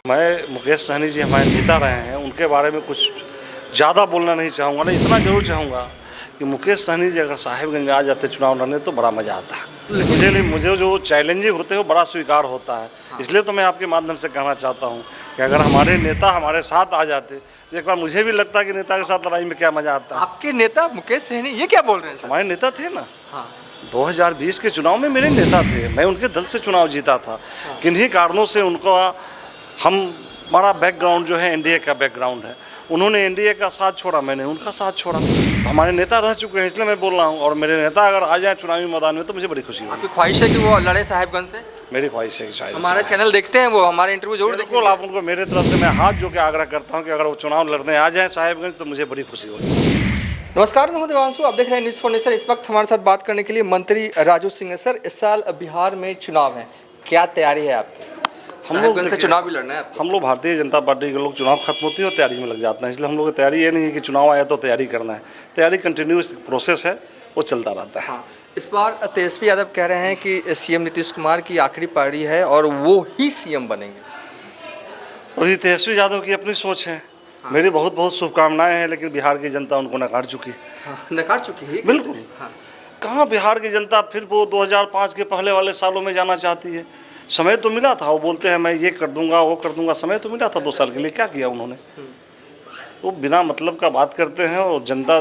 मैं मुकेश सहनी जी हमारे नेता रहे हैं, उनके बारे में कुछ ज़्यादा बोलना नहीं चाहूँगा, लेकिन इतना ज़रूर चाहूँगा कि मुकेश सहनी जी अगर साहिबगंज में आ जाते चुनाव लड़ने तो बड़ा मज़ा आता। मुझे जो चैलेंजिंग होते हैं वो बड़ा स्वीकार होता है। इसलिए तो मैं आपके माध्यम से कहना चाहता हूँ कि अगर हमारे नेता हमारे साथ आ जाते तो एक बार मुझे भी लगता कि नेता के साथ लड़ाई में क्या मज़ा आता। आपके नेता मुकेश सहनी ये क्या बोल रहे हैं सर? हमारे नेता थे ना, 2020 के चुनाव में मेरे नेता थे, मैं उनके दल से चुनाव जीता था। किन्हीं कारणों से उनका हमारा बैकग्राउंड जो है एनडीए का बैकग्राउंड है, उन्होंने एनडीए का साथ छोड़ा, मैंने उनका साथ छोड़ा। हमारे नेता रह चुके हैं इसलिए मैं बोल रहा हूँ, और मेरे नेता अगर आ जाए चुनावी मैदान में तो मुझे बड़ी खुशी होगी। आपकी ख्वाहिश है कि वो लड़े साहिबगंज से? मेरी ख्वाहिश है कि शायद हमारा चैनल देखते हैं, वो हमारे इंटरव्यू जरूर बिल्कुल। आप उनको मेरे तरफ से मैं हाथ जोड़ के आग्रह करता हूँ कि अगर वो चुनाव लड़ने आ जाए साहिबगंज तो मुझे बड़ी खुशी होगी। नमस्कार, मैं देवांशु, आप देख रहे हैं न्यूज़ फॉर नेशन। इस वक्त हमारे साथ बात करने के लिए मंत्री राजू सिंह है। सर, इस साल बिहार में चुनाव है, क्या तैयारी है आपकी? साहिबगंज से चुनाव भी लड़ना है आपको? हम लोग भारतीय जनता पार्टी के लोग चुनाव खत्म होती है और तैयारी में लग जाते हैं, इसलिए हम लोग की तैयारी ये नहीं है कि चुनाव आया तो तैयारी करना है। तैयारी कंटिन्यूस प्रोसेस है, वो चलता रहता है। हाँ, इस बार तेजस्वी यादव कह रहे हैं कि सीएम नीतीश कुमार की आखिरी पारी है और वो ही सीएम बनेंगे। और ये तेजस्वी यादव की अपनी सोच है। मेरी बहुत बहुत शुभकामनाएं हैं, लेकिन बिहार की जनता उनको नकार चुकी है। नकार चुकी है बिल्कुल। कहाँ बिहार की जनता फिर वो 2005 के पहले वाले सालों में जाना चाहती है? समय तो मिला था, वो बोलते हैं मैं ये कर दूंगा वो कर दूंगा, समय तो मिला था 2 साल के लिए, क्या किया उन्होंने? वो बिना मतलब का बात करते हैं। और जनता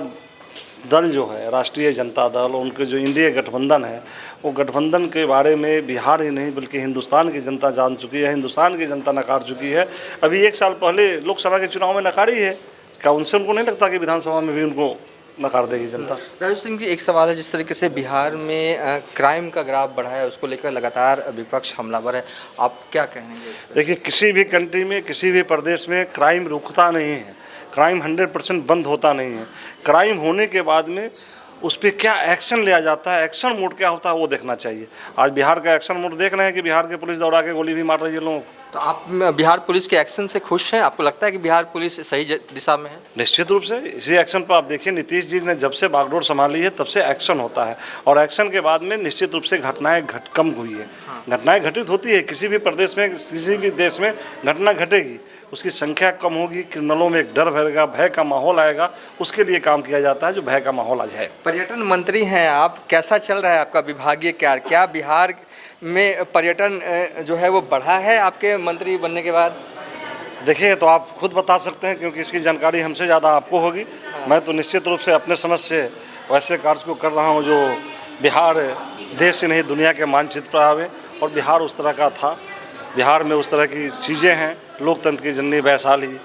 दल जो है, राष्ट्रीय जनता दल, उनके जो इंडिया गठबंधन है, वो गठबंधन के बारे में बिहार ही नहीं बल्कि हिंदुस्तान की जनता जान चुकी है, हिंदुस्तान की जनता नकार चुकी है। अभी 1 साल पहले लोकसभा के चुनाव में नकारी है, क्या उनसे उनको नहीं लगता कि विधानसभा में भी उनको नकार देगी जनता? राजू सिंह जी, एक सवाल है, जिस तरीके से बिहार में क्राइम का ग्राफ बढ़ा है, उसको लेकर लगातार विपक्ष हमलावर है, आप क्या कहेंगे? देखिए, किसी भी कंट्री में, किसी भी प्रदेश में क्राइम रुकता नहीं है, क्राइम 100% बंद होता नहीं है। क्राइम होने के बाद में उस पर क्या एक्शन लिया जाता है, एक्शन मोड क्या होता है, वो देखना चाहिए। आज बिहार का एक्शन मोड देख रहे हैं कि बिहार के पुलिस दौड़ा के गोली भी मार रही है लोगों को। तो आप बिहार पुलिस के एक्शन से खुश हैं? आपको लगता है कि बिहार पुलिस सही दिशा में है? निश्चित रूप से। इसी एक्शन पर आप देखिए, नीतीश जी ने जब से बागडोर संभाली है तब से एक्शन होता है, और एक्शन के बाद में निश्चित रूप से घटनाएं कम हुई है। घटनाएं घटित होती है, किसी भी प्रदेश में, किसी भी देश में घटना घटेगी, उसकी संख्या कम होगी, क्रिमिनलों में एक डर भरेगा, भय का माहौल आएगा, उसके लिए काम किया जाता है, जो भय का माहौल आज है। पर्यटन मंत्री हैं आप, कैसा चल रहा है आपका विभागीय कार्य? क्या बिहार में पर्यटन जो है वो बढ़ा है आपके मंत्री बनने के बाद? देखिए, तो आप खुद बता सकते हैं, क्योंकि इसकी जानकारी हमसे ज़्यादा आपको होगी। मैं तो निश्चित रूप से अपने समझ से वैसे कार्य को कर रहा हूँ जो बिहार देश ही नहीं दुनिया के मानचित्र पर आवे, और बिहार उस तरह का था। बिहार में उस तरह की चीज़ें हैं, लोकतंत्र की जननी वैशाली,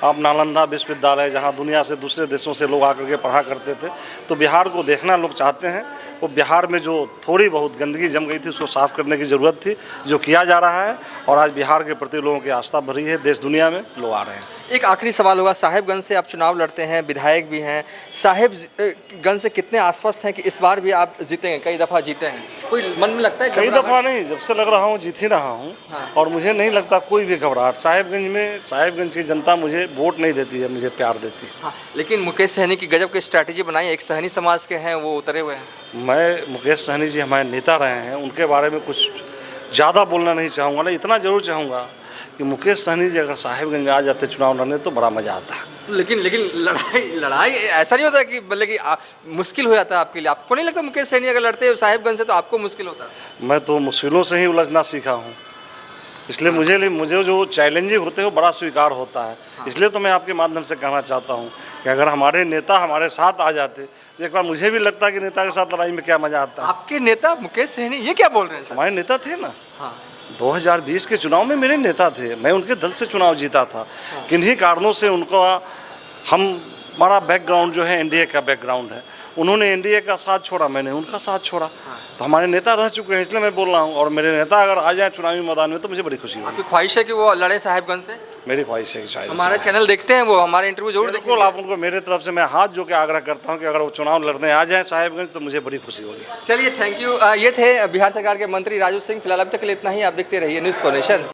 आप नालंदा विश्वविद्यालय, जहाँ दुनिया से दूसरे देशों से लोग आकर के पढ़ा करते थे, तो बिहार को देखना लोग चाहते हैं। वो बिहार में जो थोड़ी बहुत गंदगी जम गई थी उसको साफ़ करने की ज़रूरत थी, जो किया जा रहा है, और आज बिहार के प्रति लोगों की आस्था भरी है, देश दुनिया में लोग आ रहे हैं। एक आखिरी सवाल होगा, साहिबगंज से आप चुनाव लड़ते हैं, विधायक भी हैं, साहिबगंज से कितने आश्वस्त हैं कि इस बार भी आप जीतेंगे? कई दफ़ा जीते हैं, कोई मन में लगता है? कई दफ़ा नहीं, जब से लग रहा हूँ जीत ही रहा हूँ। और मुझे नहीं लगता कोई भी घबराहट। साहिबगंज की जनता मुझे वोट नहीं देती है, मुझे प्यार देती है। हाँ, लेकिन मुकेश सहनी की गजब की स्ट्रैटेजी बनाई, एक सहनी समाज के हैं, वो उतरे हुए हैं। मैं मुकेश सहनी जी हमारे नेता रहे हैं, उनके बारे में कुछ ज़्यादा बोलना नहीं चाहूँगा, लेकिन इतना ज़रूर चाहूँगा कि मुकेश सहनी जी अगर साहिबगंज में आ जाते चुनाव लड़ने तो बड़ा मज़ा आता। लेकिन लड़ाई ऐसा नहीं होता कि मतलब कि मुश्किल हो जाता है आपके लिए? आपको नहीं लगता मुकेश सहनी अगर लड़ते साहिबगंज से तो आपको मुश्किल होता? मैं तो मुश्किलों से ही उलझना सीखा हूँ, इसलिए मुझे जो चैलेंजिंग होते हैं वो बड़ा स्वीकार होता है। इसलिए तो मैं आपके माध्यम से कहना चाहता हूँ कि अगर हमारे नेता हमारे साथ आ जाते तो एक बार मुझे भी लगता कि नेता के साथ लड़ाई में क्या मज़ा आता। आपके नेता मुकेश सहनी ये क्या बोल रहे हैं? हमारे नेता थे ना, 2020 के चुनाव में मेरे नेता थे, मैं उनके दल से चुनाव जीता था। किन्हीं कारणों से उनका हमारा बैकग्राउंड जो है एनडीए का बैकग्राउंड है, उन्होंने एनडीए का साथ छोड़ा, मैंने उनका साथ छोड़ा। तो हमारे नेता रह चुके हैं इसलिए मैं बोल रहा हूँ, और मेरे नेता अगर आ जाए चुनावी मैदान में तो मुझे बड़ी खुशी होगी। आपकी ख्वाहिश है कि वो लड़े साहिबगंज से? मेरी ख्वाहिश है कि शायद। हमारा चैनल देखते हैं, वो हमारे इंटरव्यू जरूर देखते हैं। आप उनको मेरे तरफ से मैं हाथ जोड़ के आग्रह करता हूँ कि अगर वो चुनाव लड़ने आ जाए साहिबगंज तो मुझे बड़ी खुशी होगी। चलिए, थैंक यू। ये थे बिहार सरकार के मंत्री राजू सिंह। फिलहाल अब तक के लिए इतना ही। आप देखते रहिए न्यूज़ फॉर नेशन।